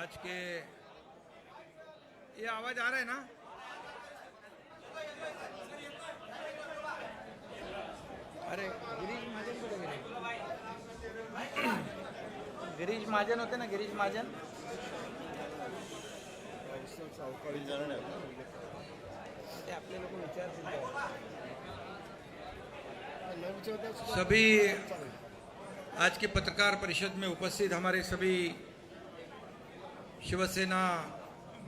आज के ये आवाज आ रहा है ना? अरे गिरीश महाजन को लग रहे गिरीश महाजन होते ना, गिरीश महाजन ते आपले लोक विचारतील। सभी आज के पत्रकार परिषद में उपस्थित हमारे सभी शिवसेना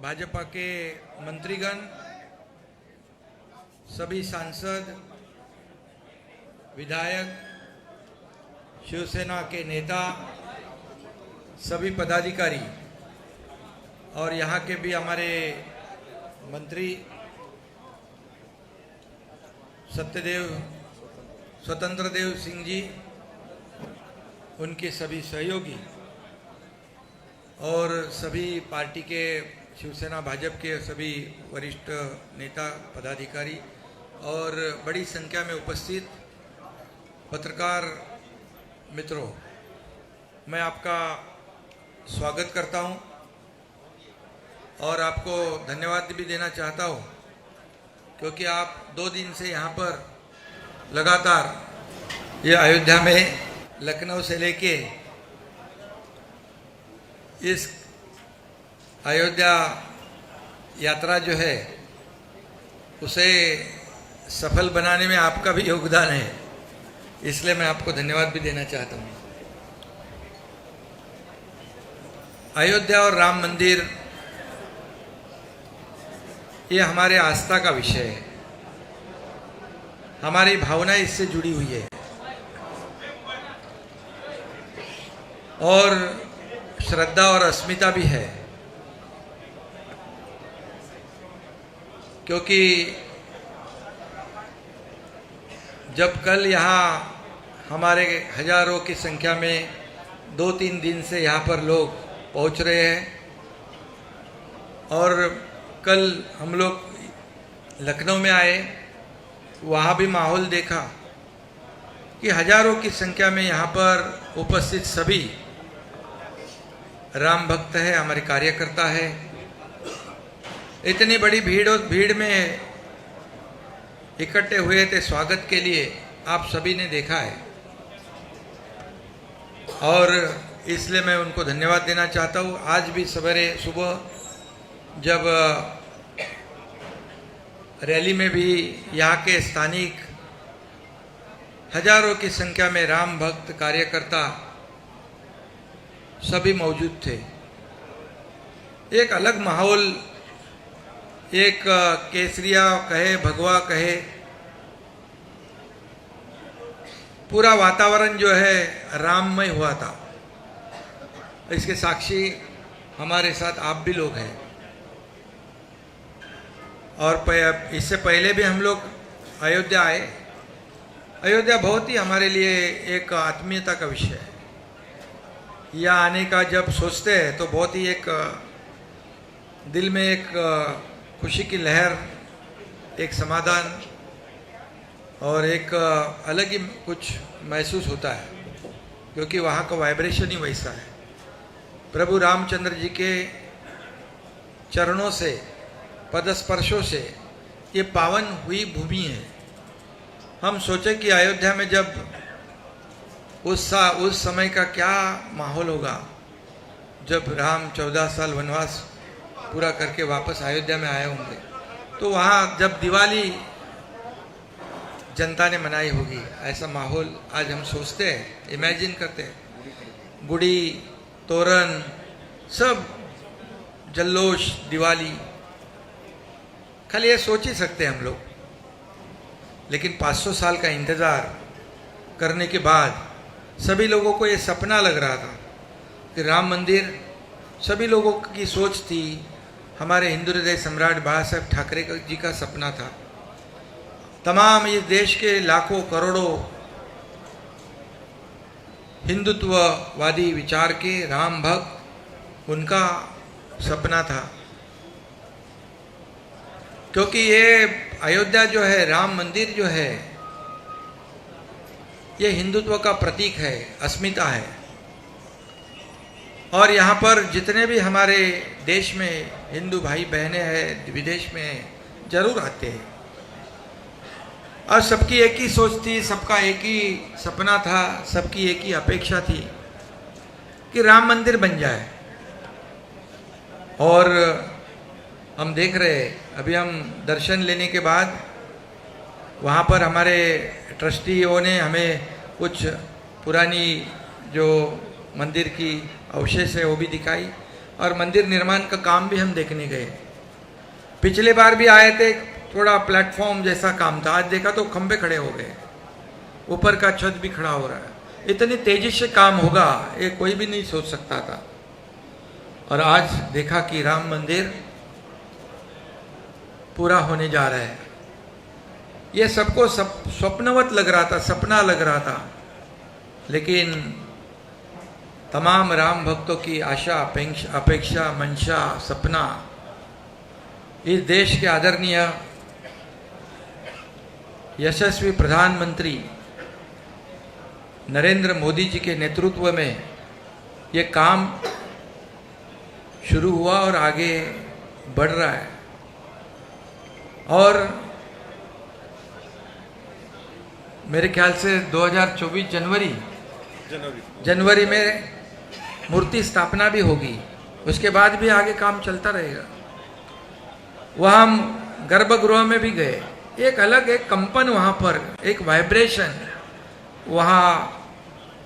भाजपा के मंत्रीगण, सभी सांसद, विधायक, शिवसेना के नेता, सभी पदाधिकारी और यहाँ के भी हमारे मंत्री स्वतंत्र देव सिंह जी, उनके सभी सहयोगी और सभी पार्टी के शिवसेना भाजपा के सभी वरिष्ठ नेता पदाधिकारी और बड़ी संख्या में उपस्थित पत्रकार मित्रों, मैं आपका स्वागत करता हूं और आपको धन्यवाद भी देना चाहता हूं क्योंकि आप 2 दिन से यहाँ पर लगातार ये अयोध्या में लखनऊ से लेके इस अयोध्या यात्रा जो है उसे सफल बनाने में आपका भी योगदान है, इसलिए मैं आपको धन्यवाद भी देना चाहता हूँ। अयोध्या और राम मंदिर ये हमारे आस्था का विषय है, हमारी भावना इससे जुड़ी हुई है और श्रद्धा और अस्मिता भी है, क्योंकि जब कल यहाँ हमारे हजारों की संख्या में 2-3 दिन से यहाँ पर लोग पहुँच रहे हैं और कल हम लोग लखनऊ में आए, वहाँ भी माहौल देखा कि हजारों की संख्या में यहाँ पर उपस्थित सभी राम भक्त है, हमारे कार्यकर्ता है। इतनी बड़ी भीड़ में इकट्ठे हुए थे स्वागत के लिए, आप सभी ने देखा है और इसलिए मैं उनको धन्यवाद देना चाहता हूँ। आज भी सवेरे सुबह जब रैली में भी यहाँ के स्थानिक हजारों की संख्या में राम भक्त कार्यकर्ता सभी मौजूद थे। एक अलग माहौल, एक केसरिया कहे, भगवा कहे, पूरा वातावरण जो है राममय हुआ था। इसके साक्षी हमारे साथ आप भी लोग हैं और इससे पहले भी हम लोग अयोध्या आए। अयोध्या बहुत ही हमारे लिए एक आत्मीयता का विषय है। यहाँ आने का जब सोचते हैं तो बहुत ही एक दिल में एक खुशी की लहर, एक समाधान और एक अलग ही कुछ महसूस होता है, क्योंकि वहाँ का वाइब्रेशन ही वैसा है। प्रभु रामचंद्र जी के चरणों से, पदस्पर्शों से ये पावन हुई भूमि है। हम सोचे कि अयोध्या में जब उस समय का क्या माहौल होगा जब राम 14 साल वनवास पूरा करके वापस अयोध्या में आए होंगे, तो वहाँ जब दिवाली जनता ने मनाई होगी, ऐसा माहौल आज हम सोचते हैं, इमेजिन करते हैं। गुड़ी, तोरण, सब जल्लोश, दिवाली, खाली ये सोच ही सकते हैं हम लोग। लेकिन 500 साल का इंतज़ार करने के बाद सभी लोगों को ये सपना लग रहा था कि राम मंदिर, सभी लोगों की सोच थी, हमारे हिंदू हृदय सम्राट बाला साहेब ठाकरे जी का सपना था। तमाम इस देश के लाखों करोड़ों हिंदुत्ववादी विचार के राम भक्त, उनका सपना था। क्योंकि ये अयोध्या जो है, राम मंदिर जो है, ये हिंदुत्व का प्रतीक है, अस्मिता है। और यहाँ पर जितने भी हमारे देश में हिंदू भाई बहनें हैं, विदेश में हैं, जरूर आते हैं। और सबकी एक ही सोच थी, सबका एक ही सपना था, सबकी एक ही अपेक्षा थी कि राम मंदिर बन जाए। और हम देख रहे हैं, अभी हम दर्शन लेने के बाद वहाँ पर हमारे ट्रस्टियों ने हमें कुछ पुरानी जो मंदिर की अवशेष है वो भी दिखाई, और मंदिर निर्माण का काम भी हम देखने गए। पिछले बार भी आए थे, थोड़ा प्लेटफॉर्म जैसा काम था, आज देखा तो खंबे खड़े हो गए, ऊपर का छत भी खड़ा हो रहा है। इतनी तेजी से काम होगा ये कोई भी नहीं सोच सकता था। और आज देखा कि राम मंदिर पूरा होने जा रहा है। ये सबको स्वप्नवत लग रहा था, सपना लग रहा था, लेकिन तमाम राम भक्तों की आशा, अपेक्षा, मंशा, सपना इस देश के आदरणीय यशस्वी प्रधानमंत्री नरेंद्र मोदी जी के नेतृत्व में ये काम शुरू हुआ और आगे बढ़ रहा है। और मेरे ख्याल से 2024 जनवरी में मूर्ति स्थापना भी होगी, उसके बाद भी आगे काम चलता रहेगा। वहाँ हम गर्भगृह में भी गए, एक अलग एक कंपन वहाँ पर, एक वाइब्रेशन वहाँ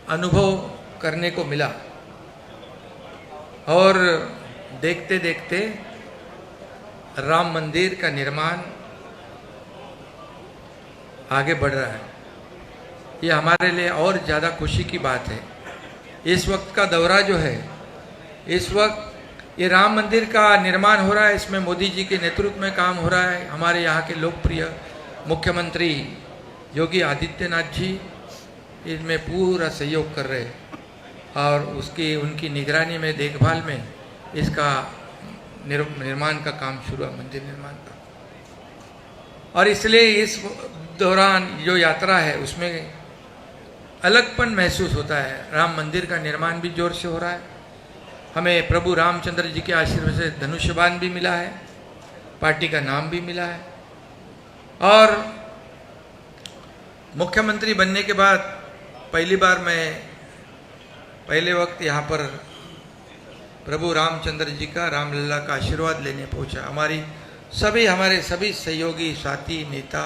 अनुभव करने को मिला। और देखते देखते राम मंदिर का निर्माण आगे बढ़ रहा है। ये हमारे लिए और ज़्यादा खुशी की बात है। इस वक्त का दौरा जो है, इस वक्त ये राम मंदिर का निर्माण हो रहा है, इसमें मोदी जी के नेतृत्व में काम हो रहा है। हमारे यहाँ के लोकप्रिय मुख्यमंत्री योगी आदित्यनाथ जी इसमें पूरा सहयोग कर रहे हैं और उनकी निगरानी में, देखभाल में इसका निर्माण का काम शुरू है, मंदिर निर्माण का। और इसलिए इस दौरान जो यात्रा है उसमें अलगपन महसूस होता है। राम मंदिर का निर्माण भी जोर से हो रहा है। हमें प्रभु रामचंद्र जी के आशीर्वाद से धनुष्यबाण भी मिला है, पार्टी का नाम भी मिला है। और मुख्यमंत्री बनने के बाद पहली बार मैं पहले वक्त यहाँ पर प्रभु रामचंद्र जी का, रामलला का आशीर्वाद लेने पहुँचा। हमारे सभी सहयोगी, साथी, नेता,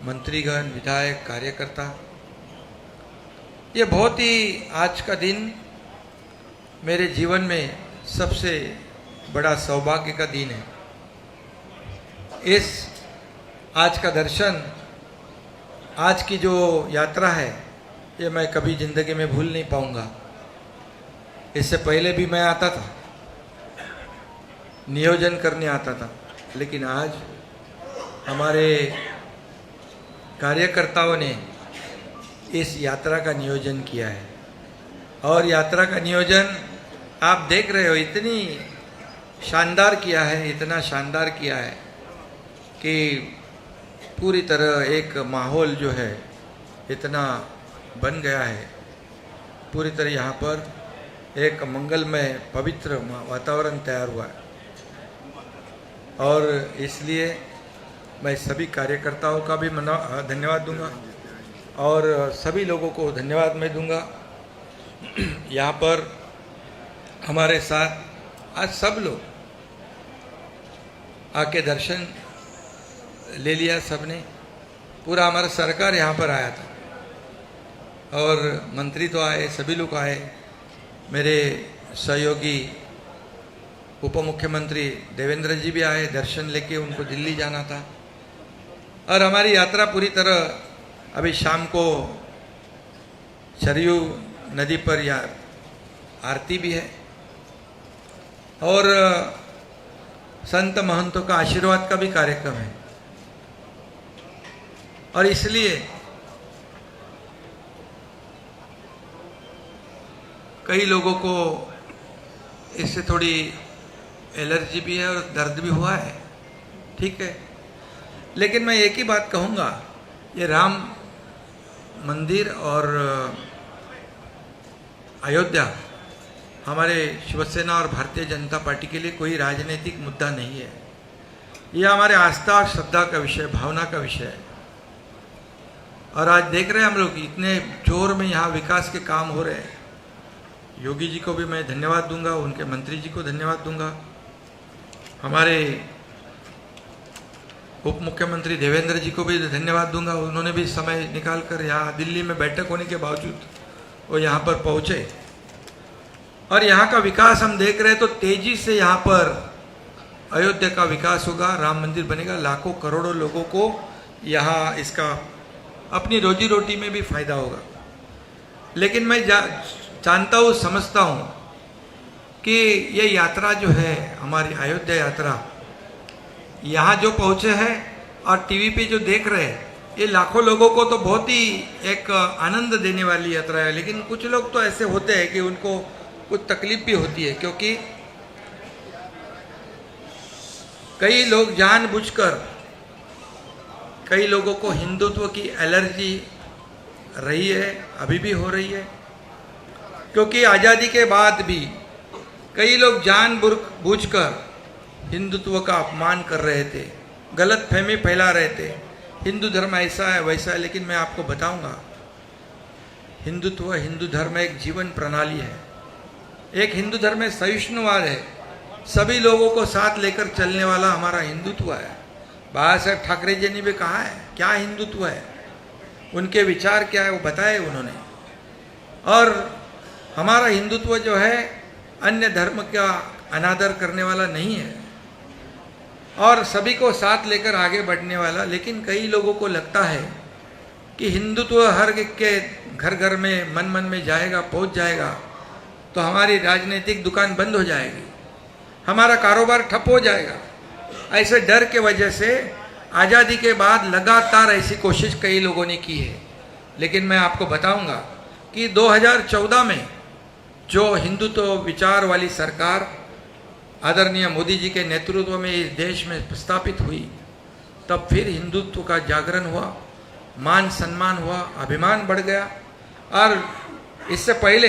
मंत्रीगण, विधायक, कार्यकर्ता, ये बहुत ही आज का दिन मेरे जीवन में सबसे बड़ा सौभाग्य का दिन है। इस आज का दर्शन, आज की जो यात्रा है, ये मैं कभी जिंदगी में भूल नहीं पाऊंगा। इससे पहले भी मैं आता था, नियोजन करने आता था, लेकिन आज हमारे कार्यकर्ताओं ने इस यात्रा का नियोजन किया है। और यात्रा का नियोजन आप देख रहे हो, इतनी शानदार किया है, इतना शानदार किया है कि पूरी तरह एक माहौल जो है इतना बन गया है। पूरी तरह यहाँ पर एक मंगलमय, पवित्र वातावरण तैयार हुआ है। और इसलिए मैं सभी कार्यकर्ताओं का भी धन्यवाद दूंगा और सभी लोगों को धन्यवाद मैं दूंगा। यहाँ पर हमारे साथ आज सब लोग आके दर्शन ले लिया, सबने, पूरा हमारा सरकार यहाँ पर आया था और मंत्री तो आए, सभी लोग आए। मेरे सहयोगी उप मुख्यमंत्री देवेंद्र जी भी आए, दर्शन लेके उनको दिल्ली जाना था। और हमारी यात्रा पूरी तरह अभी शाम को सरयू नदी पर आरती भी है और संत महंतों का आशीर्वाद का भी कार्यक्रम है। और इसलिए कई लोगों को इससे थोड़ी एलर्जी भी है और दर्द भी हुआ है, ठीक है। लेकिन मैं एक ही बात कहूँगा, ये राम मंदिर और अयोध्या हमारे शिवसेना और भारतीय जनता पार्टी के लिए कोई राजनीतिक मुद्दा नहीं है। यह हमारे आस्था और श्रद्धा का विषय, भावना का विषय है। और आज देख रहे हैं हम लोग इतने जोर में यहाँ विकास के काम हो रहे हैं। योगी जी को भी मैं धन्यवाद दूंगा, उनके मंत्री जी को धन्यवाद दूंगा, हमारे उप मुख्यमंत्री देवेंद्र जी को भी धन्यवाद दूंगा। उन्होंने भी समय निकालकर यहाँ दिल्ली में बैठक होने के बावजूद वो यहाँ पर पहुँचे और यहाँ का विकास हम देख रहे हैं। तो तेजी से यहाँ पर अयोध्या का विकास होगा, राम मंदिर बनेगा, लाखों करोड़ों लोगों को यहाँ इसका अपनी रोजी रोटी में भी फायदा होगा। लेकिन मैं जानता हूँ, समझता हूँ कि ये यात्रा जो है हमारी अयोध्या यात्रा, यहाँ जो पहुँचे हैं और टीवी पे जो देख रहे हैं, ये लाखों लोगों को तो बहुत ही एक आनंद देने वाली यात्रा है। लेकिन कुछ लोग तो ऐसे होते हैं कि उनको कुछ तकलीफ भी होती है, क्योंकि कई लोग जानबूझकर, कई लोगों को हिंदुत्व की एलर्जी रही है, अभी भी हो रही है। क्योंकि आज़ादी के बाद भी कई लोग जानबूझकर हिंदुत्व का अपमान कर रहे थे, गलत फहमी फैला रहे थे, हिंदू धर्म ऐसा है वैसा है। लेकिन मैं आपको बताऊंगा, हिंदुत्व, हिंदू धर्म एक जीवन प्रणाली है। एक हिंदू धर्म में सहिष्णुवाद है, सभी लोगों को साथ लेकर चलने वाला हमारा हिंदुत्व है। बाबा साहेब ठाकरे जी ने भी कहा है क्या हिंदुत्व है, उनके विचार क्या है वो बताए उन्होंने। और हमारा हिंदुत्व जो है अन्य धर्म का अनादर करने वाला नहीं है और सभी को साथ लेकर आगे बढ़ने वाला। लेकिन कई लोगों को लगता है कि हिंदुत्व हर के घर घर में, मन मन में जाएगा, पहुंच जाएगा तो हमारी राजनीतिक दुकान बंद हो जाएगी, हमारा कारोबार ठप हो जाएगा। ऐसे डर के वजह से आज़ादी के बाद लगातार ऐसी कोशिश कई लोगों ने की है। लेकिन मैं आपको बताऊंगा कि 2014 में जो हिंदुत्व विचार वाली सरकार आदरणीय मोदी जी के नेतृत्व में इस देश में स्थापित हुई, तब फिर हिंदुत्व का जागरण हुआ, मान सम्मान हुआ, अभिमान बढ़ गया। और इससे पहले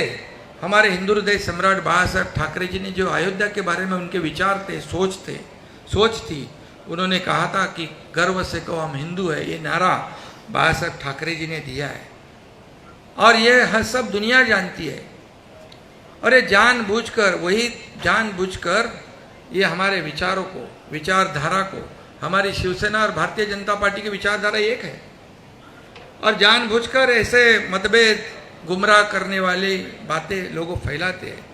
हमारे हिंदू हृदय सम्राट बाबा साहेब ठाकरे जी ने जो अयोध्या के बारे में उनके विचार थे, सोच थी, उन्होंने कहा था कि गर्व से कहो हम हिंदू है, ये नारा बाबा साहेब ठाकरे जी ने दिया है और ये सब दुनिया जानती है। और ये जानबूझकर ये हमारे विचारों को, विचारधारा को, हमारी शिवसेना और भारतीय जनता पार्टी की विचारधारा एक है और जानबूझकर ऐसे मतभेद, गुमराह करने वाली बातें लोगों फैलाते हैं।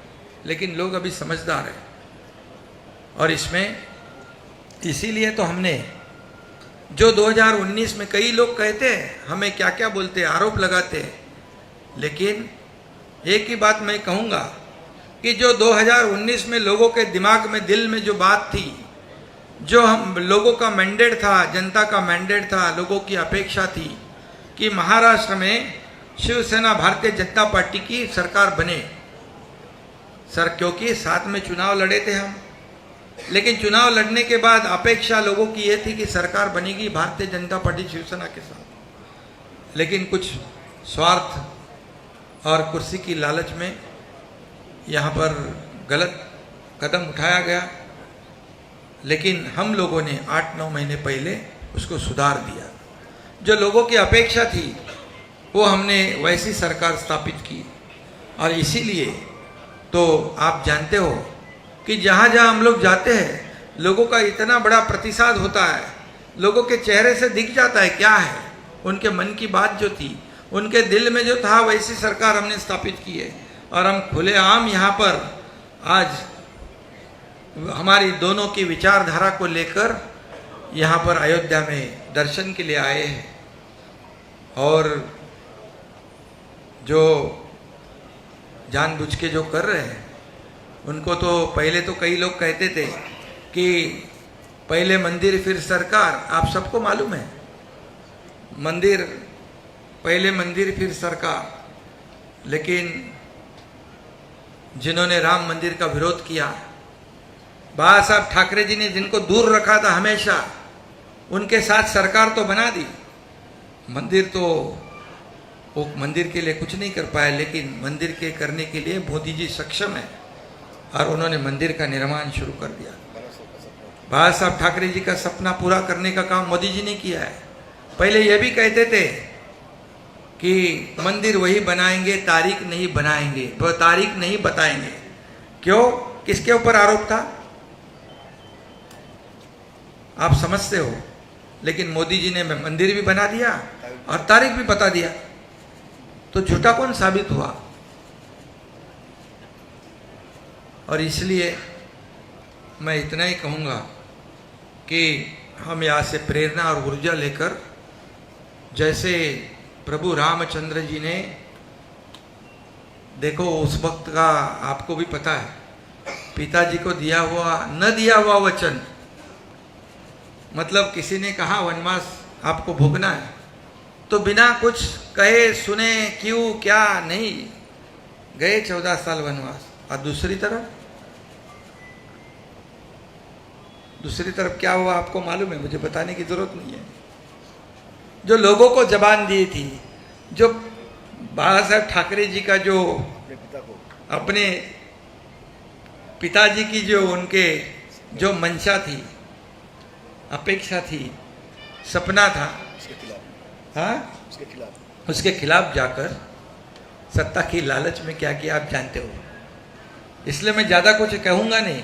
लेकिन लोग अभी समझदार हैं और इसमें इसीलिए तो हमने जो 2019 में कई लोग कहते हैं, हमें क्या क्या बोलते हैं, आरोप लगाते हैं, लेकिन एक ही बात मैं कहूँगा कि जो 2019 में लोगों के दिमाग में, दिल में जो बात थी, जो हम लोगों का मैंडेट था, जनता का मैंडेट था, लोगों की अपेक्षा थी कि महाराष्ट्र में शिवसेना भारतीय जनता पार्टी की सरकार बने। क्योंकि साथ में चुनाव लड़े थे हम, लेकिन चुनाव लड़ने के बाद अपेक्षा लोगों की ये थी कि सरकार बनेगी भारतीय जनता पार्टी शिवसेना के साथ। लेकिन कुछ स्वार्थ और कुर्सी की लालच में यहाँ पर गलत कदम उठाया गया। लेकिन हम लोगों ने 8-9 महीने पहले उसको सुधार दिया। जो लोगों की अपेक्षा थी वो हमने वैसी सरकार स्थापित की। और इसीलिए तो आप जानते हो कि जहाँ जहाँ हम लोग जाते हैं, लोगों का इतना बड़ा प्रतिसाद होता है, लोगों के चेहरे से दिख जाता है क्या है, उनके मन की बात जो थी, उनके दिल में जो था, वैसी सरकार हमने स्थापित की है। और हम खुलेआम यहाँ पर आज हमारी दोनों की विचारधारा को लेकर यहाँ पर अयोध्या में दर्शन के लिए आए हैं। और जो जानबूझ के जो कर रहे हैं उनको तो पहले तो कई लोग कहते थे कि पहले मंदिर फिर सरकार। आप सबको मालूम है, मंदिर पहले मंदिर फिर सरकार। लेकिन जिन्होंने राम मंदिर का विरोध किया, बाबा साहब ठाकरे जी ने जिनको दूर रखा था हमेशा, उनके साथ सरकार तो बना दी। मंदिर तो वो मंदिर के लिए कुछ नहीं कर पाए, लेकिन मंदिर के करने के लिए मोदी जी सक्षम है। और उन्होंने मंदिर का निर्माण शुरू कर दिया। बाला साहब ठाकरे जी का सपना पूरा करने का काम मोदी जी ने किया है। पहले यह भी कहते थे कि मंदिर वही बनाएंगे, तारीख नहीं बनाएंगे, वो तारीख नहीं बताएंगे। क्यों? किसके ऊपर आरोप था आप समझते हो। लेकिन मोदी जी ने मंदिर भी बना दिया और तारीख भी बता दिया, तो झूठा कौन साबित हुआ। और इसलिए मैं इतना ही कहूँगा कि हम यहाँ से प्रेरणा और ऊर्जा लेकर, जैसे प्रभु रामचंद्र जी ने, देखो उस वक्त का आपको भी पता है, पिताजी को दिया हुआ न दिया हुआ वचन, मतलब किसी ने कहा वनवास आपको भोगना है, तो बिना कुछ कहे सुने क्यों क्या नहीं गए 14 साल वनवास। और दूसरी तरफ क्या हुआ आपको मालूम है, मुझे बताने की जरूरत नहीं है। जो लोगों को जबान दी थी, जो बाला साहब ठाकरे जी का जो अपने पिताजी की जो उनके जो मंशा थी, अपेक्षा थी, सपना था, हाँ, उसके खिलाफ जाकर सत्ता की लालच में क्या किया आप जानते हो। इसलिए मैं ज्यादा कुछ कहूंगा नहीं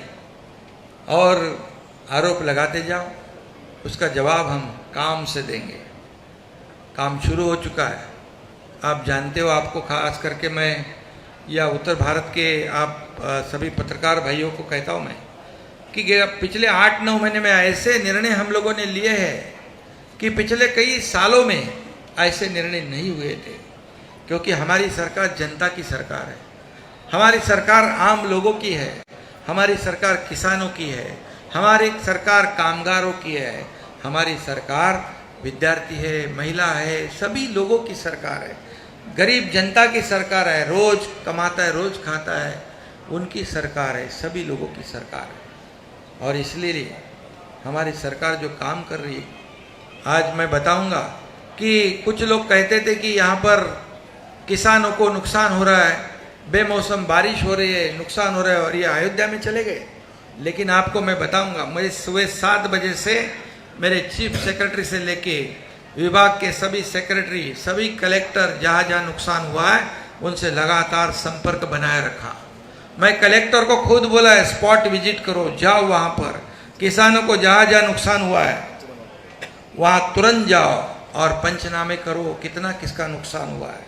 और आरोप लगाते जाओ, उसका जवाब हम काम से देंगे। काम शुरू हो चुका है, आप जानते हो। आपको खास करके मैं या उत्तर भारत के आप सभी पत्रकार भाइयों को कहता हूं मैं कि पिछले 8-9 महीने में ऐसे निर्णय हम लोगों ने लिए हैं कि पिछले कई सालों में ऐसे निर्णय नहीं हुए थे। क्योंकि हमारी सरकार जनता की सरकार है, हमारी सरकार आम लोगों की है, हमारी सरकार किसानों की है, हमारी सरकार कामगारों की है, हमारी सरकार विद्यार्थी है, महिला है, सभी लोगों की सरकार है, गरीब जनता की सरकार है, रोज कमाता है रोज खाता है, उनकी सरकार है, सभी लोगों की सरकार है। और इसलिए हमारी सरकार जो काम कर रही है, आज मैं बताऊंगा कि कुछ लोग कहते थे कि यहाँ पर किसानों को नुकसान हो रहा है, बेमौसम बारिश हो रही है, नुकसान हो रहा है, और ये अयोध्या में चले गए। लेकिन आपको मैं बताऊंगा, मैं सुबह 7 बजे से मेरे चीफ सेक्रेटरी से लेके विभाग के सभी सेक्रेटरी, सभी कलेक्टर, जहाँ जहाँ नुकसान हुआ है उनसे लगातार संपर्क बनाए रखा। मैं कलेक्टर को खुद बोला है, स्पॉट विजिट करो, जाओ वहाँ पर, किसानों को जहाँ जहाँ नुकसान हुआ है वहाँ तुरंत जाओ और पंचनामे करो, कितना किसका नुकसान हुआ है।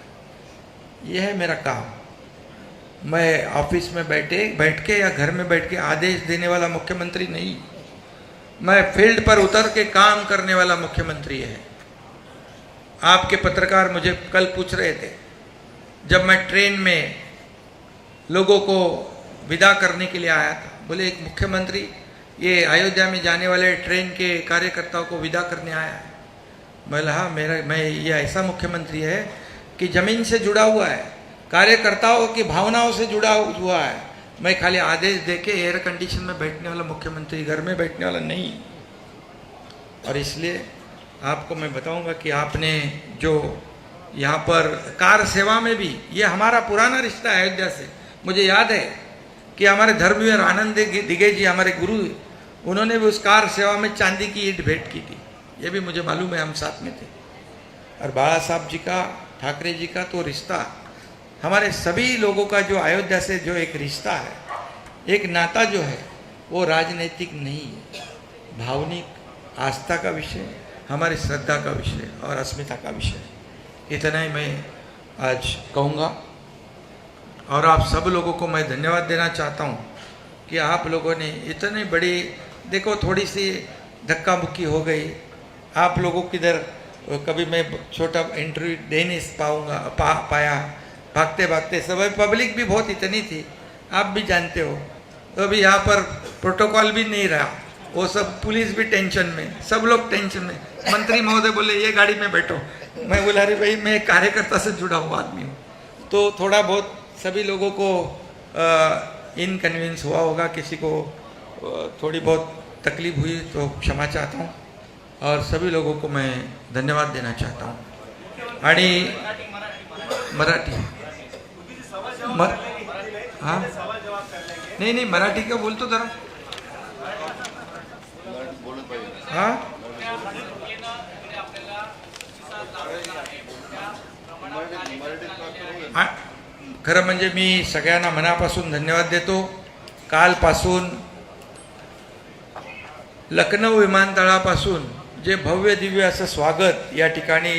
यह है मेरा काम। मैं ऑफिस में बैठ के या घर में बैठ के आदेश देने वाला मुख्यमंत्री नहीं, मैं फील्ड पर उतर के काम करने वाला मुख्यमंत्री है। आपके पत्रकार मुझे कल पूछ रहे थे, जब मैं ट्रेन में लोगों को विदा करने के लिए आया था, बोले एक मुख्यमंत्री ये अयोध्या में जाने वाले ट्रेन के कार्यकर्ताओं को विदा करने आया है। बोला हाँ, मैं ये ऐसा मुख्यमंत्री है कि जमीन से जुड़ा हुआ है, कार्यकर्ताओं की भावनाओं से जुड़ा हुआ है। मैं खाली आदेश देके एयर कंडीशन में बैठने वाला मुख्यमंत्री, घर में बैठने वाला नहीं। और इसलिए आपको मैं बताऊंगा कि आपने जो यहाँ पर कार सेवा में भी, ये हमारा पुराना रिश्ता है अयोध्या से। मुझे याद है कि हमारे धर्मवीर आनंद दिगे जी, हमारे गुरु, उन्होंने भी उस कार सेवा में चांदी की ईंट भेंट की थी, ये भी मुझे मालूम है, हम साथ में थे। और बाला साहब जी का, ठाकरे जी का तो रिश्ता, हमारे सभी लोगों का जो अयोध्या से जो एक रिश्ता है, एक नाता जो है, वो राजनीतिक नहीं है, भावनिक आस्था का विषय, हमारी श्रद्धा का विषय और अस्मिता का विषय। इतना ही मैं आज कहूँगा। और आप सब लोगों को मैं धन्यवाद देना चाहता हूँ कि आप लोगों ने इतनी बड़ी, देखो थोड़ी सी धक्का मुक्की हो गई, आप लोगों की इधर कभी मैं छोटा इंटरव्यू दे नहीं पाया, भागते भागते सब, पब्लिक भी बहुत इतनी थी, आप भी जानते हो। तो अभी यहाँ पर प्रोटोकॉल भी नहीं रहा, वो सब पुलिस भी टेंशन में, सब लोग टेंशन में। मंत्री महोदय बोले ये गाड़ी में बैठो, मैं बोला अरे भाई मैं कार्यकर्ता से जुड़ा हुआ आदमी हूँ। तो थोड़ा बहुत सभी लोगों को इनकन्वीनियंस हुआ होगा, किसी को थोड़ी बहुत तकलीफ हुई तो क्षमा चाहता हूँ, और सभी लोगों को मैं धन्यवाद देना चाहता हूँ। आणि मराठी हाँ नहीं नहीं मराठी का बोलतो जरा हा खरं म्हणजे मी सगळ्यांना मनापासून धन्यवाद देतो. कालपासून लखनौ विमानतळापासून जे भव्य दिव्य असं स्वागत या ठिकाणी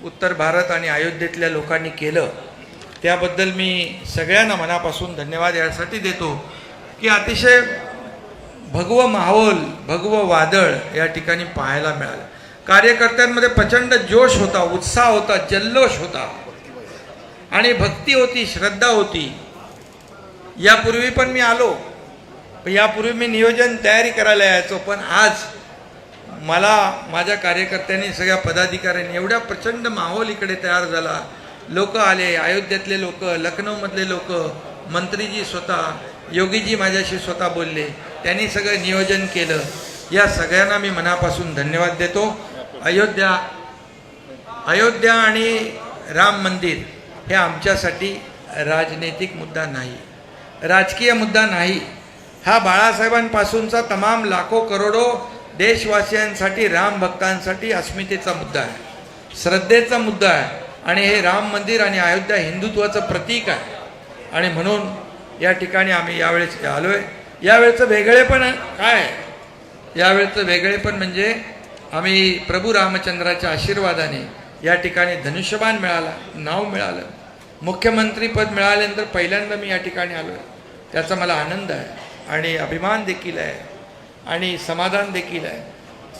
उत्तर भारत आणि अयोध्येतल्या लोकांनी केलं त्याबद्दल मी सगळ्यांना मनापासून धन्यवाद यासाठी देतो की अतिशय भगवं माहोल भगवं वादळ या ठिकाणी पाहायला मिळालं. कार्यकर्त्यांमध्ये प्रचंड जोश होता, उत्साह होता, जल्लोष होता आणि भक्ती होती, श्रद्धा होती. यापूर्वी पण मी आलो, यापूर्वी मी नियोजन तयारी करायला यायचो, पण आज मला माझ्या कार्यकर्त्यांनी सगळ्या पदाधिकाऱ्यांनी एवढा प्रचंड माहोल इकडे तयार झाला. लोक आले, अयोध्येतले लोक, लखनौमधले लोक, मंत्रीजी स्वतः, योगीजी माझ्याशी स्वतः बोलले, त्यांनी सगळं नियोजन केलं. या सगळ्यांना मी मनापासून धन्यवाद देतो. अयोध्या आणि राम मंदिर हे आमच्यासाठी राजनैतिक मुद्दा नाही, राजकीय मुद्दा नाही. हा बाळासाहेबांपासूनचा तमाम लाखो करोडो देशवासियांसाठी, राम भक्तांसाठी अस्मितेचा मुद्दा आहे, श्रद्धेचा मुद्दा आहे. आणि हे राम मंदिर आणि अयोध्या हिंदुत्वाचं प्रतीक आहे. आणि म्हणून या ठिकाणी आम्ही यावेळेस आलोय. यावेळेचं वेगळेपण काय आहे? यावेळेचं वेगळेपण म्हणजे आम्ही प्रभू रामचंद्राच्या आशीर्वादाने या ठिकाणी धनुष्यबाण मिळाला, नाव मिळालं, मुख्यमंत्री पद मिळाल्यानंतर पहिल्यांदा मी या ठिकाणी आलो आहे. त्याचा मला आनंद आहे आणि अभिमान देखील आहे आणि समाधान देखील आहे.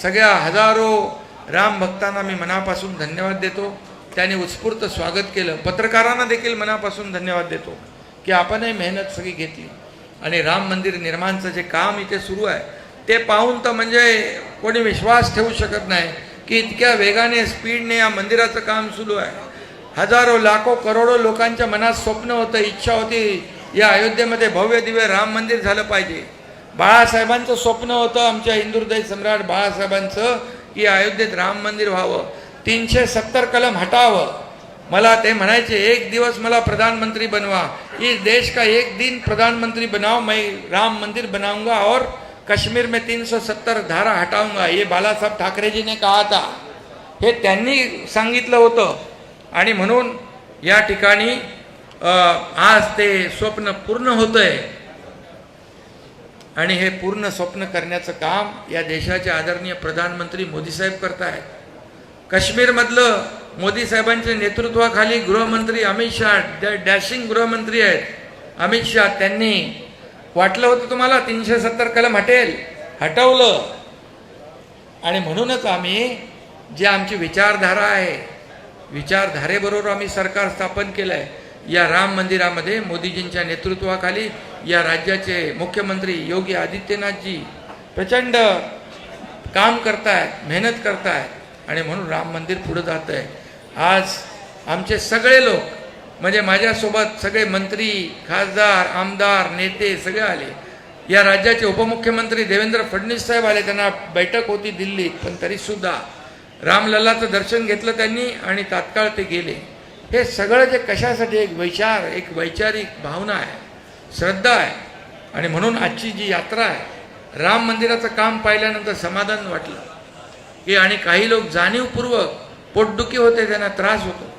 सगळ्या हजारो राम भक्तांना मी मनापासून धन्यवाद देतो. त्याने उत्स्फूर्त स्वागत केलं. पत्रकारांना देखील मनापासून धन्यवाद देतो की आपणही मेहनत सगळी घेतली आणि राम मंदिर निर्माणचं जे काम इथे सुरू आहे ते पाहून तर म्हणजे कोणी विश्वास ठेवू शकत नाही की इतक्या वेगाने स्पीडने या मंदिराचं काम सुरू आहे. हजारो लाखो करोडो लोकांच्या मनात स्वप्न होतं, इच्छा होती या अयोध्येमध्ये भव्य दिव्य राम मंदिर झालं पाहिजे. बाळासाहेबांचं स्वप्न होतं, आमच्या हिंदू हृदय सम्राट बाळासाहेबांचं, की अयोध्येत राम मंदिर व्हावं, 370 कलम हटावं. मला ते म्हणायचे एक दिवस मला प्रधानमंत्री बनवा, इस देश का एक दिन प्रधानमंत्री बनाओ, मैं राम मंदिर बनाऊंगा और कश्मीर में 370 धारा हटाऊंगा. ये बालासाहेब ठाकरे जी ने कहा था, हे त्यांनी सांगितलं होतं. आणि म्हणून या ठिकाणी आज ते स्वप्न पूर्ण होतंय आणि हे पूर्ण स्वप्न करण्याचं काम या देशाचे आदरणीय प्रधानमंत्री मोदी साहेब करतायत. काश्मीरमधलं मोदी साहेबांच्या नेतृत्वाखाली गृहमंत्री अमित शहा, डॅशिंग गृहमंत्री आहेत अमित शहा, त्यांनी वाटलं होतं तुम्हाला 370 कलम हटेल, हटवलं. आणि म्हणूनच आम्ही जी आमची विचारधारा आहे, विचारधारेबरोबर आम्ही सरकार स्थापन केलं आहे. या राम मंदिरामध्ये मोदीजींच्या नेतृत्वाखाली या राज्याचे मुख्यमंत्री योगी आदित्यनाथजी प्रचंड काम करतायत, मेहनत करतायत आणि म्हणून राम मंदिर पुढे जात आहे. आज आमचे सगळे लोक म्हणजे माझ्यासोबत सगळे मंत्री, खासदार, आमदार, नेते सगळे आले. या राज्याचे उपमुख्यमंत्री देवेंद्र फडणवीस साहेब आले, त्यांना बैठक होती दिल्लीत, पण तरीसुद्धा रामलल्लाचं दर्शन घेतलं त्यांनी आणि तात्काळ ते गेले. हे सगळं जे कशासाठी एक विचार, एक वैचारिक भावना आहे, श्रद्धा आहे. आणि म्हणून आजची जी यात्रा आहे, राम मंदिराचं काम पाहिल्यानंतर समाधान वाटलं की, आणि काही लोक जाणीवपूर्वक पोटदुखी होते, त्यांना त्रास होतो,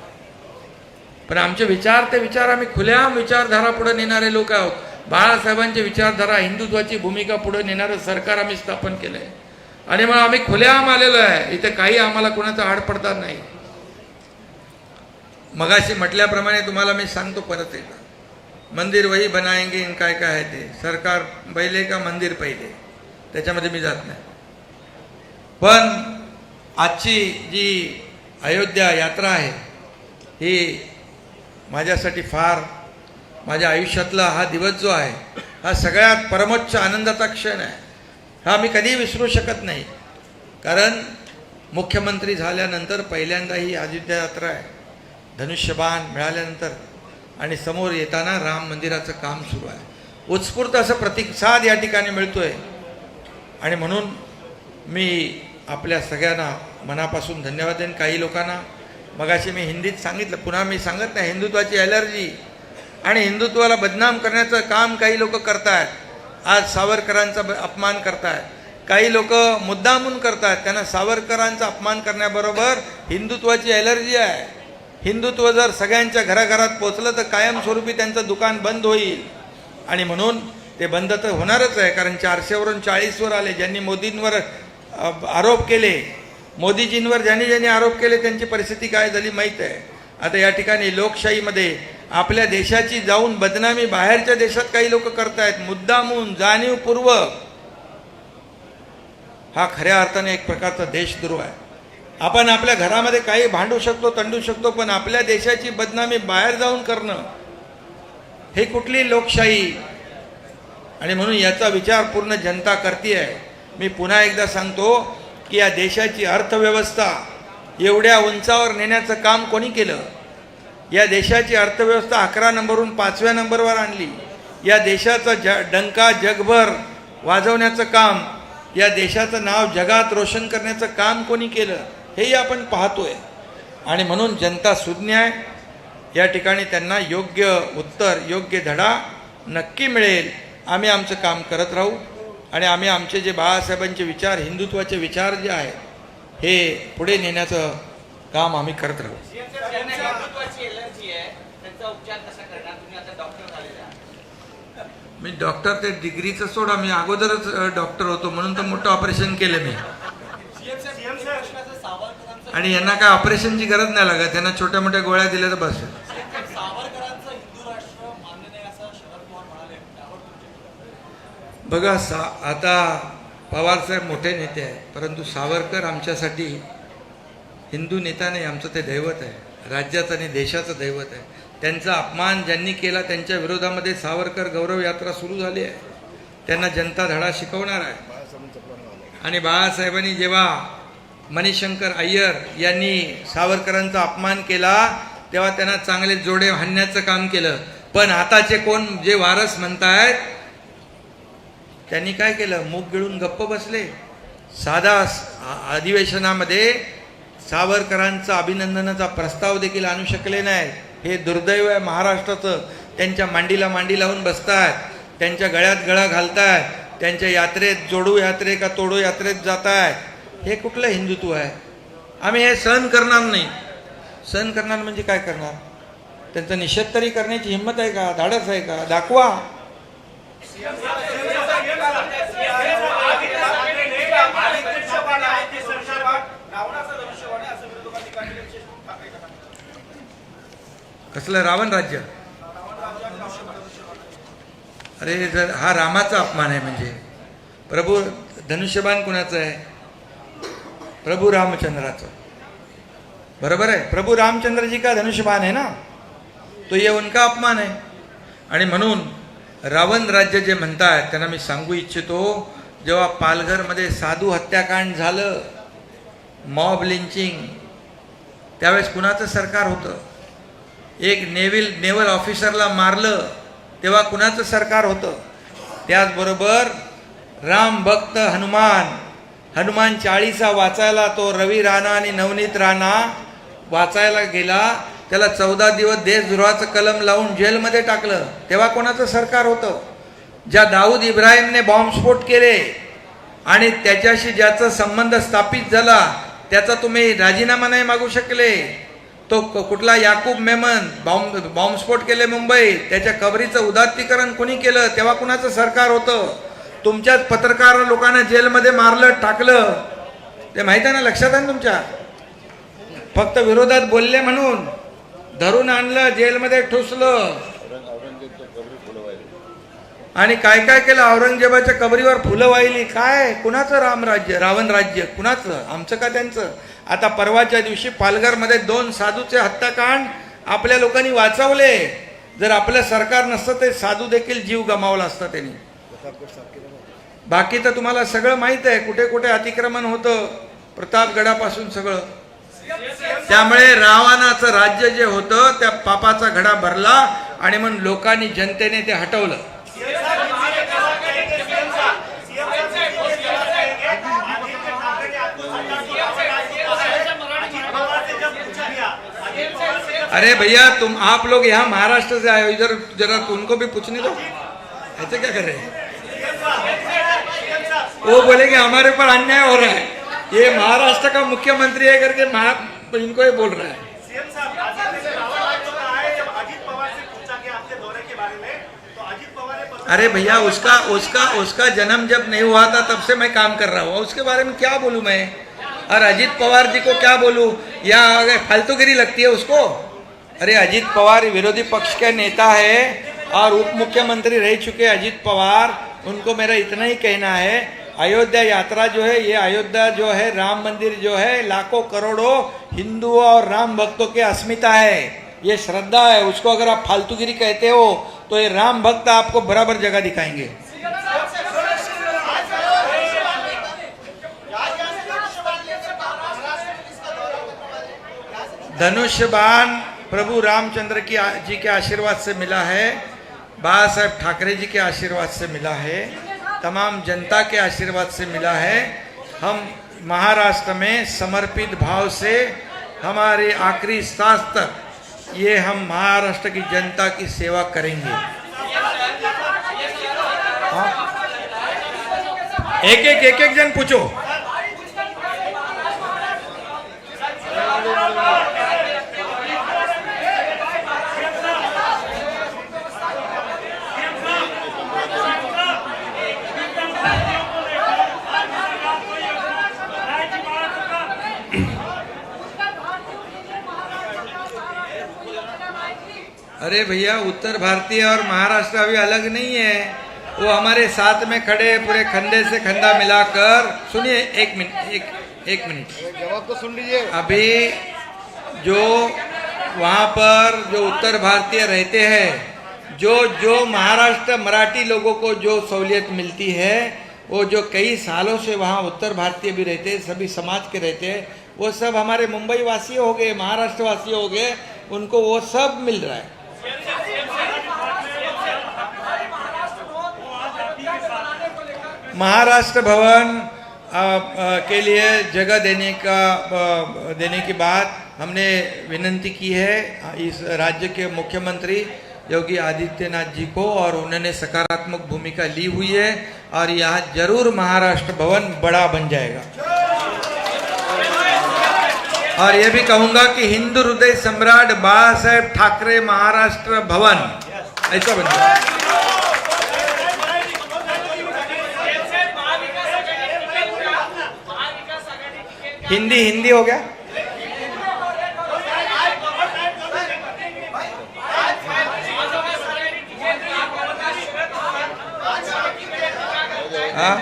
पण आमचे विचार ते विचार आम्ही खुल्याम विचारधारा पुढे नेणारे लोक आहोत. बाळासाहेबांची विचारधारा, हिंदुत्वाची भूमिका पुढे नेणारं सरकार आम्ही स्थापन केलं आहे आणि मग आम्ही खुल्याम आलेलो आहे. इथे काही आम्हाला कोणाचा आड पडतात नाही. मगाशी म्हटल्याप्रमाणे तुम्हाला मी सांगतो परत एकदा, मंदिर वही बनाएंगे इन काय काय आहे ते, सरकार पहिले का मंदिर पहिले, त्याच्यामध्ये मी जात नाही. पण आजची जी अयोध्या यात्रा आहे ही माझ्यासाठी फार, माझ्या आयुष्यातला हा दिवस जो आहे हा सगळ्यात परमोच्च आनंदाचा क्षण आहे. हा मी कधीही विसरू शकत नाही. कारण मुख्यमंत्री झाल्यानंतर पहिल्यांदा ही अयोध्या यात्रा आहे, धनुष्यबाण मिळाल्यानंतर आणि समोर येताना राम मंदिराचं काम सुरू आहे. उत्स्फूर्त असं प्रतिसाद या ठिकाणी मिळतोय आणि म्हणून मी आपल्या सगळ्यांना मनापासून धन्यवाद देईन. काही लोकांना मगाशी मी हिंदीत सांगितलं, पुन्हा मी सांगत नाही, हिंदुत्वाची ॲलर्जी आणि हिंदुत्वाला बदनाम करण्याचं काम काही लोक करतायत. आज सावरकरांचा अपमान करतायत, काही लोक मुद्दामून करतात. त्यांना सावरकरांचा अपमान करण्याबरोबर हिंदुत्वाची ॲलर्जी आहे. हिंदुत्व जर सगळ्यांच्या घराघरात पोचलं तर कायमस्वरूपी त्यांचं दुकान बंद होईल. आणि म्हणून ते बंद तर होणारच आहे, कारण 400वरून 40वर आले. ज्यांनी मोदींवर आरोप केले, मोदीजींवर ज्यांनी आरोप केले त्यांची परिस्थिती काय झाली माहीत आहे. आता या ठिकाणी लोकशाहीमध्ये आपल्या देशाची जाऊन बदनामी बाहेरच्या देशात काही लोक करतायत, मुद्दामून जाणीवपूर्वक. हा खऱ्या अर्थाने एक प्रकारचा देशद्रोह आहे. आपण आपल्या घरामध्ये काही भांडू शकतो, तंडू शकतो, पण आपल्या देशाची बदनामी बाहेर जाऊन करणं हे कुठली लोकशाही? आणि म्हणून याचा विचार पूर्ण जनता करते आहे. मी पुन्हा एकदा सांगतो की या देशाची अर्थव्यवस्था एवढ्या उंचावर नेण्याचं काम कोणी केलं? या देशाची अर्थव्यवस्था 11 नंबरवरून 5व्या नंबरवर आणली. या देशाचा डंका जगभर वाजवण्याचं काम, या देशाचं नाव जगात रोशन करण्याचं काम कोणी केलं हेही आपण पाहतोय. आणि म्हणून जनता सुज्ञ आहे. या ठिकाणी त्यांना योग्य उत्तर, योग्य धडा नक्की मिळेल. आम्ही आमचं काम करत राहू आणि आम्ही आमचे जे बाळासाहेबांचे विचार, हिंदुत्वाचे विचार जे आहेत हे पुढे नेण्याचं काम आम्ही करत राहू. मी डॉक्टर ते डिग्रीचं सोडा, मी अगोदरच डॉक्टर होतो म्हणून तर मोठं ऑपरेशन केलं मी. आणि यांना काय ऑपरेशनची गरज नाही लागत, त्यांना छोट्या मोठ्या गोळ्या दिल्या तर बस. बघा आता पवारसाहेब मोठे नेते आहेत, परंतु सावरकर आमच्यासाठी हिंदू नेता नाही, आमचं ते दैवत आहे, राज्याचं आणि देशाचं दैवत आहे. त्यांचा अपमान ज्यांनी केला त्यांच्या विरोधामध्ये सावरकर गौरव यात्रा सुरू झाली आहे. त्यांना जनता धडा शिकवणार आहे. आणि बाळासाहेबांनी जेव्हा मणिशंकर अय्यर यांनी सावरकरांचा अपमान केला तेव्हा त्यांना चांगले जोडे हाणण्याचं काम केलं. पण आताचे कोण जे वारस म्हणतायत त्यांनी काय केलं? मूग गिळून गप्प बसले. साधा अधिवेशनामध्ये सावरकरांचा अभिनंदनाचा प्रस्ताव देखील आणू शकले नाही. हे दुर्दैव आहे महाराष्ट्राचं. त्यांच्या मांडीला मांडी लावून बसतायत, त्यांच्या गळ्यात गळा घालतायत, त्यांच्या यात्रेत जोडू यात्रे का तोडू यात्रेत जातायत. हे कुठलं हिंदुत्व आहे? आम्ही हे सहन करणार नाही. सहन करणार म्हणजे काय करणार? त्यांचा निषेध तरी करण्याची हिंमत आहे का? धाडस आहे का? दाखवा. कसलं रावण राज्य? अरे जर हा रामाचा अपमान आहे म्हणजे प्रभू धनुष्यबाण कुणाचं आहे? प्रभू रामचंद्राचं. बरोबर आहे, प्रभू रामचंद्र जी का धनुष्यबाण है ना, तो ये उनका अपमान है. आणि म्हणून रावण राज्य जे म्हणतात त्यांना मी सांगू इच्छितो, जेव्हा पालघरमध्ये साधू हत्याकांड झालं, मॉब लिंचिंग, त्यावेळेस कुणाचं सरकार होतं? एक नेव्हल ऑफिसरला मारलं तेव्हा कुणाचं सरकार होतं? त्याचबरोबर राम भक्त हनुमान 40 वाचायला तो रवी राणा आणि नवनीत राणा वाचायला गेला, त्याला 14 दिवस देशद्रोहाचं कलम लावून जेलमध्ये टाकलं, तेव्हा कोणाचं सरकार होतं? ज्या दाऊद इब्राहिमने बॉम्बस्फोट केले आणि त्याच्याशी ज्याचा संबंध स्थापित झाला त्याचा तुम्ही राजीनामा नाही मागू शकले. तो कुठला याकूब मेमन बॉम्बस्फोट केले मुंबईत, त्याच्या कबरीचं उदात्तीकरण कोणी केलं? तेव्हा कुणाचं सरकार होतं? तुमच्याच पत्रकार लोकांना जेलमध्ये मारलं, टाकलं, ते माहिती आहे ना, लक्षात आहे ना तुमच्या? फक्त विरोधात बोलले म्हणून धरून आणलं, जेलमध्ये ठुसलं आणि काय काय केलं? औरंगजेबाच्या कबरीवर फुलं वाहिली. काय? कुणाचं रावण राज्य कुणाचं? आमचं का त्यांचं? आता परवाच्या दिवशी पालघरमध्ये 2 साधूचे हत्याकांड आपल्या लोकांनी वाचवले. जर आपलं सरकार नसतं ते साधू देखील जीव गमावला असता त्यांनी. बाकी तर तुम्हाला सगळं माहित आहे, कुठे कुठे अतिक्रमण होतं, प्रतापगडापासून सगळं. त्यामुळे रावणाचं राज्य जे होतं त्या पापाचा घडा भरला आणि म्हणून लोकांनी, जनतेने ते हटवलं. अरे भैया तुम आप लोग यहाँ महाराष्ट्र से आए हो, इधर जरा उनको भी पूछने दो, ऐसे क्या कर रहे हैं? वो बोलेंगे हमारे ऊपर अन्याय हो रहा है, ये महाराष्ट्र का मुख्यमंत्री है करके इनको ये बोल रहा है। अरे भैया उसका जन्म जब नहीं हुआ था तब से मैं काम कर रहा हूँ, उसके बारे में क्या बोलूँ मैं? और अजीत पवार जी को क्या बोलूँ? या फालतूगिरी लगती है उसको? अरे अजीत पवार विरोधी पक्ष के नेता है और उप मुख्यमंत्री रह चुके अजीत पवार, उनको मेरा इतना ही कहना है, अयोध्या यात्रा जो है, ये अयोध्या जो है, राम मंदिर जो है, लाखों करोड़ों हिंदुओं और राम भक्तों की अस्मिता है, ये श्रद्धा है। उसको अगर आप फालतूगिरी कहते हो तो ये राम भक्त आपको बराबर जगह दिखाएंगे। धनुष बाण प्रभु रामचंद्र जी के आशीर्वाद से मिला है, बाबा साहेब ठाकरे जी के आशीर्वाद से मिला है, तमाम जनता के आशीर्वाद से मिला है। हम महाराष्ट्र में समर्पित भाव से हमारे आखिरी सांस तक ये हम महाराष्ट्र की जनता की सेवा करेंगे। एक जन पूछो। अरे भैया उत्तर भारतीय और महाराष्ट्र अभी अलग नहीं है, वो हमारे साथ में खड़े पूरे खंडे से खंडा मिलाकर। सुनिए एक मिनट जवाब तो सुन लीजिए। अभी जो वहाँ पर जो उत्तर भारतीय रहते हैं, जो महाराष्ट्र मराठी लोगों को जो सहूलियत मिलती है, वो जो कई सालों से वहाँ उत्तर भारतीय भी रहते हैं, सभी समाज के रहते हैं, वो सब हमारे मुंबई वासी हो गए, महाराष्ट्र वासी हो गए, उनको वो सब मिल रहा है। महाराष्ट्र भवन के लिए जगह देने की बात हमने विनंती की है इस राज्य के मुख्यमंत्री योगी आदित्यनाथ जी को, और उन्होंने सकारात्मक भूमिका ली हुई है और यहाँ जरूर महाराष्ट्र भवन बड़ा बन जाएगा। और ये भी कहूंगा कि हिंदू हृदय सम्राट बाबा साहेब ठाकरे महाराष्ट्र भवन ऐसा बन जाएगा। हिंदी हो गया। हाँ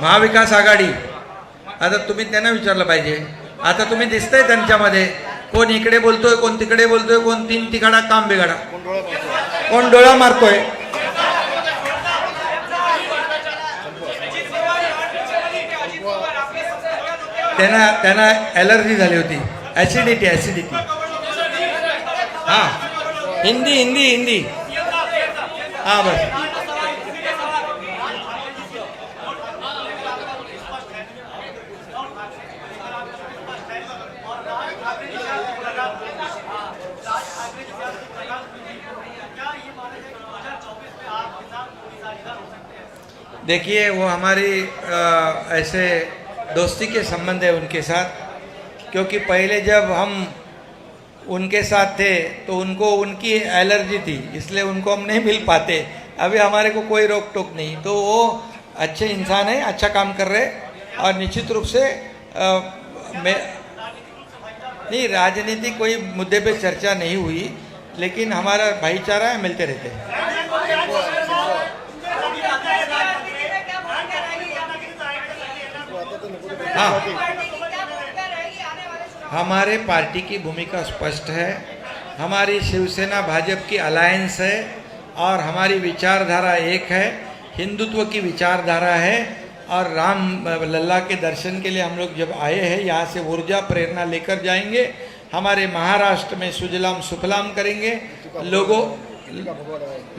महाविकास आघाडी, आता तुम्ही त्यांना विचारलं पाहिजे। आता तुम्ही दिसतंय त्यांच्यामध्ये कोण इकडे बोलतोय, कोण तिकडे बोलतोय, कोण तीन तिघाडा काम बिघाडा, कोण डोळा मारतोय। त्यांना ॲलर्जी झाली होती, ऍसिडिटी। हाँ हिंदी हाँ बस। देखिए वो हमारी ऐसे दोस्ती के संबंध है उनके साथ, क्योंकि पहले जब हम उनके साथ थे तो उनको उनकी एलर्जी थी, इसलिए उनको हम नहीं मिल पाते। अभी हमारे को कोई रोक टोक नहीं, तो वो अच्छे इंसान है, अच्छा काम कर रहे, और निश्चित रूप से नहीं राजनीति कोई मुद्दे पे चर्चा नहीं हुई, लेकिन हमारा भाईचारा है, मिलते रहते हैं। हाँ हमारे पार्टी की भूमिका स्पष्ट है, हमारी शिवसेना भाजपा की अलायंस है और हमारी विचारधारा एक है, हिंदुत्व की विचारधारा है। और राम लल्ला के दर्शन के लिए हम लोग जब आए हैं, यहाँ से ऊर्जा प्रेरणा लेकर जाएंगे, हमारे महाराष्ट्र में सुजलाम सुफलाम करेंगे, लोगों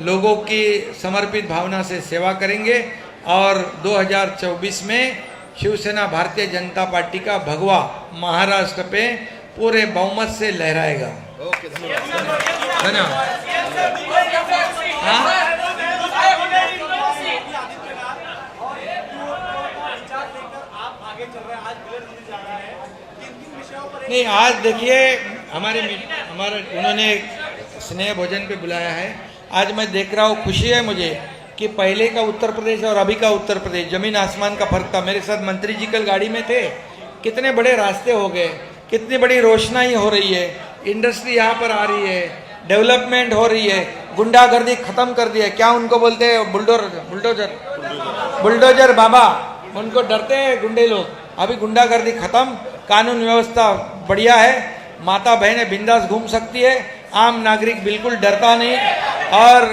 लोगों की समर्पित भावना से सेवा करेंगे और 2024 में शिवसेना भारतीय जनता पार्टी का भगवा महाराष्ट्र पे पूरे बहुमत से लहराएगा। ओके, धन्यवाद। धन्यवाद। हाँ? नहीं, आज देखिए हमारे उन्होंने स्नेह भोजन पे बुलाया है। आज मैं देख रहा हूँ, खुशी है मुझे कि पहले का उत्तर प्रदेश और अभी का उत्तर प्रदेश जमीन आसमान का फर्क था। मेरे साथ मंत्री जी कल गाड़ी में थे। कितने बड़े रास्ते हो गए, कितनी बड़ी रोशनाई हो रही है, इंडस्ट्री यहाँ पर आ रही है, डेवलपमेंट हो रही है, गुंडागर्दी खत्म कर दी है। क्या उनको बोलते हैं? बुलडोजर बाबा, उनको डरते हैं गुंडे लोग। अभी गुंडागर्दी खत्म, कानून व्यवस्था बढ़िया है, माता बहनें बिंदास घूम सकती है, आम नागरिक बिल्कुल डरता नहीं। और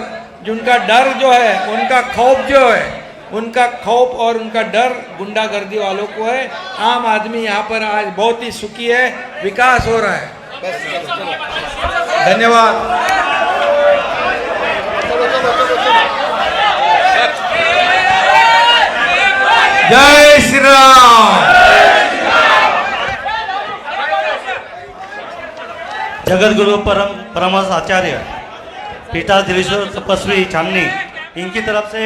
जिनका डर जो है, उनका खौफ जो है, उनका खौफ और उनका डर गुंडागर्दी वालों को है। आम आदमी यहाँ पर आज बहुत ही सुखी है, विकास हो रहा है। धन्यवाद। जय श्री राम। जगतगुरु परमहंस आचार्य पीठाधीश्वर तपस्वी चांदनी, इनकी तरफ से